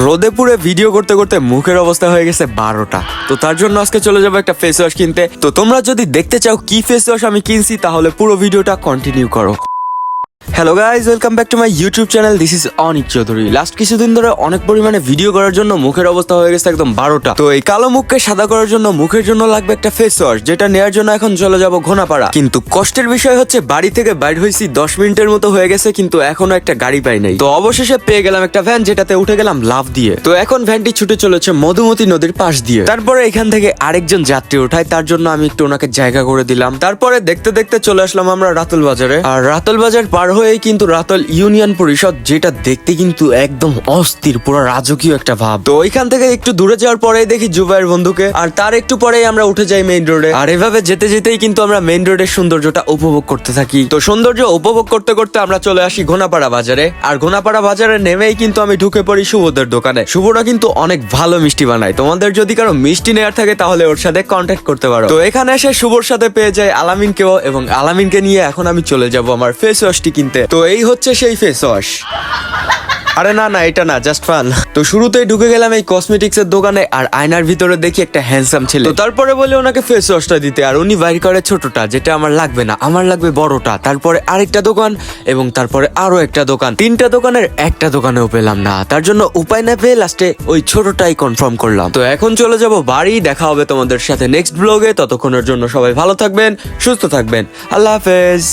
রোদে পুরে ভিডিও করতে করতে মুখের অবস্থা হয়ে গেছে 12টা। তো তার জন্য আজকে চলে যাবো একটা ফেস ওয়াশ কিনতে। তো তোমরা যদি দেখতে চাও কি ফেস ওয়াশ আমি কিনছি তাহলে পুরো ভিডিওটা কন্টিনিউ করো। Hello guys, welcome back to my YouTube channel. This is Anik Chowdhury. Last কিছুদিন ধরে অনেক পরিমাণে ভিডিও করার জন্য মুখের অবস্থা হয়ে গেছে একদম 12টা। তো এই কালো মুখকে সাদা করার জন্য মুখের জন্য লাগবে একটা ফেস ওয়াশ, যেটা নেওয়ার জন্য এখন চলে যাব ঘোনাপাড়া। কিন্তু কষ্টের বিষয় হচ্ছে বাড়ি থেকে বাইর হয়েছি 10 মিনিটের মতো হয়ে গেছে, কিন্তু এখনো একটা গাড়ি পাই নাই। তো অবশেষে পেয়ে গেলাম একটা ভ্যান, যেটাতে উঠে গেলাম লাফ দিয়ে। তো এখন ভ্যানটি ছুটে চলেছে মধুমতি নদীর পাশ দিয়ে। তারপরে এখান থেকে আরেকজন যাত্রী ওঠায়, তার জন্য আমি একটু ওনাকে জায়গা করে দিলাম। তারপরে দেখতে দেখতে চলে আসলাম আমরা রাতুল বাজারে। আর রাতুল বাজার পার হয়েই কিন্তু রাতুল ইউনিয়ন পরিষদ, যেটা দেখতে কিন্তু একদম অস্থির, পুরো রাজকীয় একটা ভাব। তো ওইখান থেকে একটু দূরে যাওয়ার পরেই দেখি জুবাইর বন্ধুকে, আর তার একটু পরেই আমরা উঠে যাই মেইন রোডে। আর এভাবে যেতে যেতেই কিন্তু আমরা মেইন রোডের সৌন্দর্যটা উপভোগ করতে থাকি। তো সৌন্দর্য উপভোগ করতে করতে আমরা চলে আসি ঘোনাপাড়া বাজারে। আর ঘোনাপাড়া বাজারে নেমেই কিন্তু আমি ঢুকে পড়ি শুভদের দোকানে। শুভরা কিন্তু অনেক ভালো মিষ্টি বানায়। তোমাদের যদি কারো মিষ্টি নেওয়ার থাকে তাহলে ওর সাথে কন্ট্যাক্ট করতে পারো। তো এখানে এসে শুভর সাথে পেয়ে যাই আলামিনকেও, এবং আলামিনকে নিয়ে এখন আমি চলে যাব আমার ফেস ওয়াশটি কিনতে। তো এই হচ্ছে সেই ফেস ওয়াশ। আরে না না, এটা না, জাস্ট ফান। তো শুরুতেই ঢুকে গেলাম এই কসমেটিক্স এর দোকানে, আর আয়নার ভিতরে দেখি একটা হ্যান্ডসাম ছেলে। তো তারপরে বলে ওনাকে ফেস ওয়াশটা দিতে, আর উনি বাইর করে ছোটটা, যেটা আমার লাগবে না, আমার লাগবে বড়টা। তারপরে আরেকটা দোকান, এবং তারপরে আরো একটা দোকান, 3টা দোকানের একটা দোকানেও পেলাম না। তার জন্য উপায় না পেয়ে লাস্টে ওই ছোটটাই কনফার্ম করলাম। তো এখন চলে যাব বাড়ি। দেখা হবে তোমাদের সাথে নেক্সট ব্লগে। ততক্ষণের জন্য সবাই ভালো থাকবেন, সুস্থ থাকবেন। আল্লাহ হাফেজ।